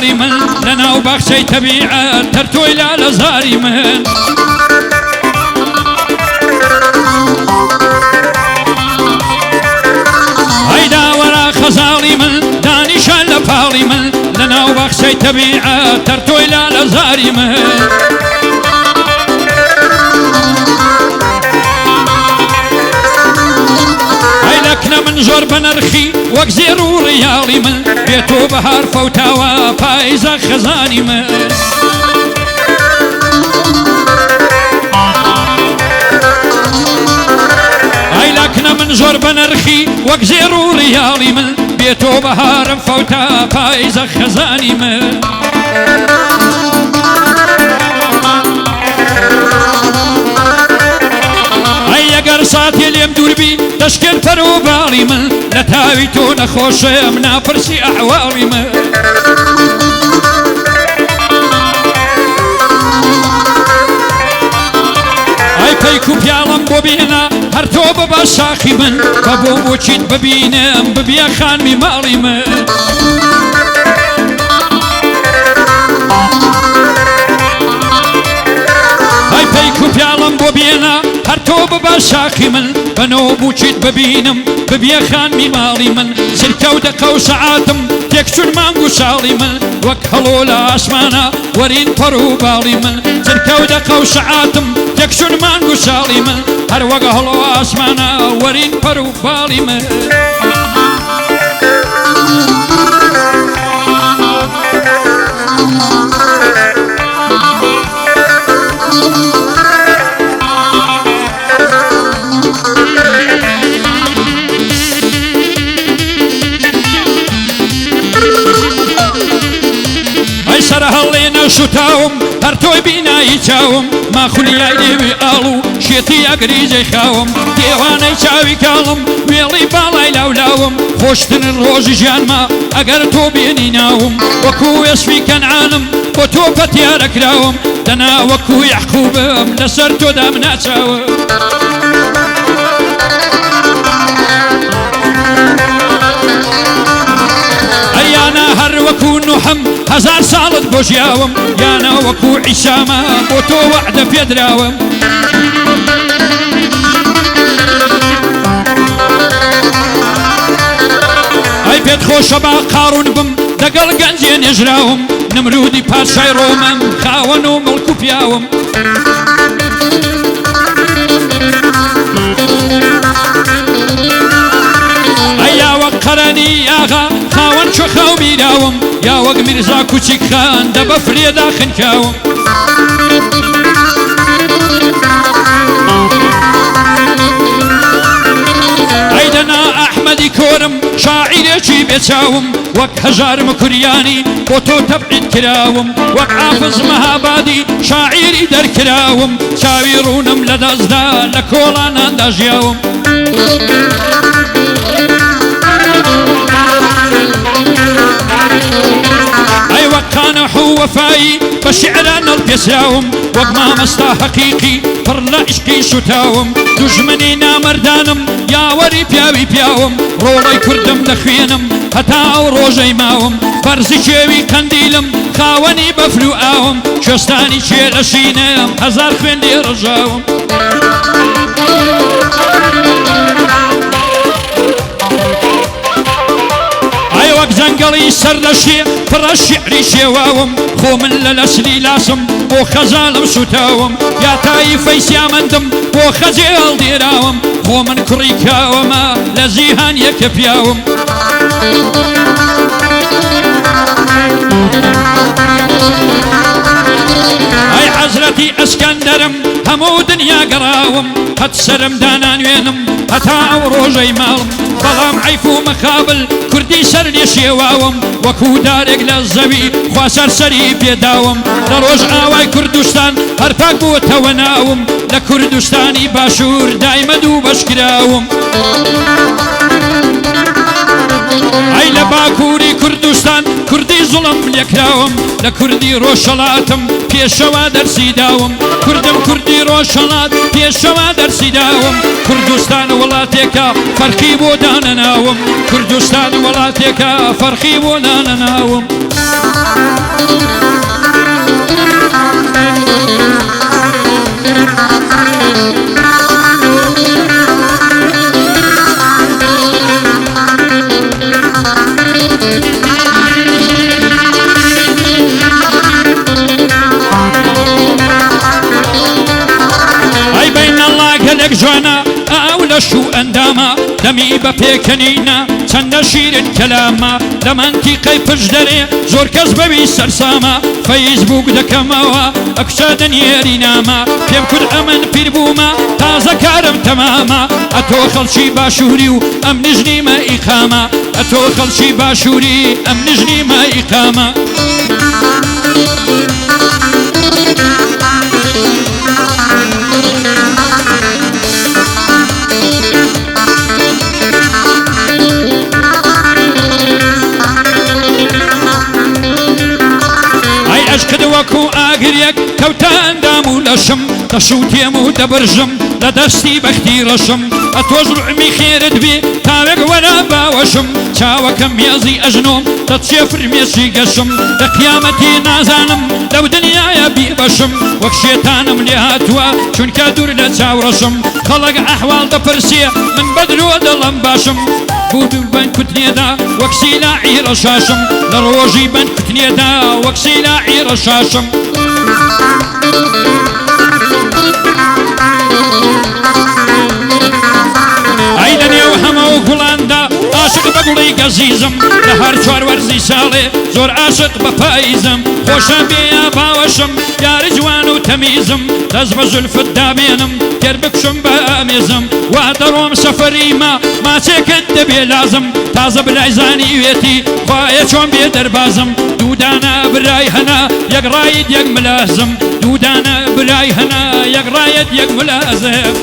باڵی من لەناو باخچەی تەبیعەت تەرتۆی لا لە زاری من هەیدا وەرا خەزاڵی من دانیشان لە پاڵی من لەناو باخچەی تەبیعەت تەرتۆی لا لە زاری من من زۆر بەنرخی وەک زێر و ڕیاڵی من بێتۆ بەهار فەوتاوە پاییزە خەزانی من ئایلاکنە من زۆر بەنرخی وەک زێر و ڕیاڵی من بێتۆ بەهارم فەوتا پاییزە خەزانی من ئەگەر ساتی لێم دووربی دەشکێن پەر و باڵی من لە تاوی تۆ نەخۆشەم ناپرسی ئەحواڵی من ئەی پەیک و پیاڵم بۆ بێنە هەر تۆ ببە شاخی من بە بۆ بۆچیت ببینم ببیە خانمی ماڵی من ئەی پەیک و پیاڵم بۆ بێنە هەر تۆ ببە شاخی من بەنەوە بووچیت ببینم ببیە خانمی ماڵی من سرکە و دەقە و سەعاتم تێکچون مانگ و شاڵی من وەک هەڵۆ لە ئاسمانە وەرین پەڕ و باڵی من سرکە و دەقە و سەعاتم تێکچون مانگ و شاڵی من هەر وەک هەڵۆ ئاسمانە وەرین پەڕ و باڵی من سەر هەڵێنە شوتاوم هەر تۆی بینایی چاوم ماخولیای لێوی ئاڵ و شێتی ئەگریزەی خاوم دێوانەی چاوی کاڵم وێڵی باڵای لاولاوم خۆشترن ڕۆژی ژیانما ئەگەر تۆ بێنی ناوم وەکو وێسفی کەنعانم بۆ تۆ پەتیارەکراوم دەنا وەکو یەحقوبم لەسەر تۆدا مناچاوم ئەیانە هەر وەکو نوحم هەزار ساڵت بۆ ژیاوم یانە وەکو عیسامە بۆ تۆ وەعدە پێدراوم ئەی پێت خۆشە با قاڕون بم لەگەڵ گەنجێ نێژراوم نمرودی پادشای ڕۆمەم خاوەن و مڵک و پیاوم ئەیا وەک قەرەنی ئاغا خاوەن چۆخە و میراوم یا وەک میرزا کوچیک خان دەبە فرێدا خنکاوم ئەیدەنا ئەحمەدی کۆرم شاعیرێکی بێچاوم وەک هەژارم کوریانی بۆ تۆ تەبعید کراوم وەک حافز مەهابادی شاعیری دەرکراوم چاوی ڕوونم لە دەستدا لە کۆڵاناندا ژیاوم ئەی وەک قانەح و وەفایی بە شیعران هەڵپێسراوم وەک مامەستا حەقیقی پڕ لە عشقی سوتاوم دوژمنی نامەردانم یاوەری پیاوی پیاوم ڕۆڵەی کوردم دەخوێنم هەتا ئەو ڕۆژەی ماوم فەرزی کێوی قەندیلم خاوەنی بەفر و ئاوم شۆستانی چێرەشینم هەزار خوێندی ڕژاوم وەک جەنگەڵی سەر لە شێ پڕە شیعری شێواوم خۆ من لە لەسلی لاسم بۆ خەزانم سوتاوم یا تایفەی سیامەندم بۆ خەجێ هەڵدێراوم خۆ من کوڕی کاوەمە لە جیهان یەکە پیاوم ئەی حەزرەتی ئەسکەندەرم هەموو دنیا گەڕاوم قەت سرم دانانوێنم هەتا ئەو ڕۆژەی ماڵم بەڵام عەیف و مەخابل کوردی سەر لێ شێواوم وەکو دارێک لە زەوی خوا سەرسەری پێداوم لە ڕۆژ ئاوای کوردستان هەر پاک بووەتەوە ناوم لە کوردستانی باشوور دایمە دوو بەشکراوم ئەی لە باکووری کوردستان کوردی زوڵم لێکراوم لە کوردی ڕۆژهەڵاتم پێشەوە دەرسی داوم کوردم کوردی ڕۆژهەڵات پێشەوە دەرسی داوم کوردستان وڵاتێکە فەرقی بۆ دانەناوم کوردستان وڵاتێکە فەرقی بۆ دانەناوم بەش و ئەندامە دەمی بە پێکەنینە چەندە شیرن کەلامە لە مەنتیقەی پشت دەرێ زۆر کەس بەوی سەرسامە فەیسبووک دەکەمەوە ئەکچە دەنیێری نامە پێم کورد ئەمن پیر بوومە تازە کارم تەمامە ئەتۆ خەڵکی باشووری و ئەم نژنیمە ئیقامە ئەتۆ خەڵکی باشووری ئەم نژنیمە ئیقامە ئەشکد وەکو ئاگرێک کەوتاندام و لەشم دەشوتێم و دەبرژم لە دەستی بەختی ڕەشم ئەتۆش ڕعمی خێرت بێ تاوێک وەرە باوەشم چاوەکەم مێزی ئەژنۆم دەچێ فرمێشی گەشم لە قیامەتی نازانم لەو دنیایە بیبەشم وەک شێتانم لێ هاتووە چونکە دوور لە چاوڕەشم خەڵک ئەحواڵ دەپرسێ من بەدرۆ دڵم باشم بوو بەن کوتنێدا وەک سیلاعی ڕەشاشم لە ڕۆژی بەن کوتنێدا وەک سیلاعی ڕەشاشم ئەی لە نێو هەموو گوڵاندا عاشق بە گوڵی گەزیزم لە هەر چوار وەرزی ساڵێ زۆر عاشق بە پاییزم خۆشە بێیا باوەشم یاری جوان و تەمیزم دەست بە زولفت دابێنم تێر بکشم بە ئامێزم وا دەڕۆم سەفەریمە ماچێکت دەبێ لازم تازە بلای زانی وێتی خوایە چۆن بێ دەربازم دوودانە برای هەنا یەک ڕایت یەک ملازم دوودانە برای هەنا یەک ڕایت یەک ملازم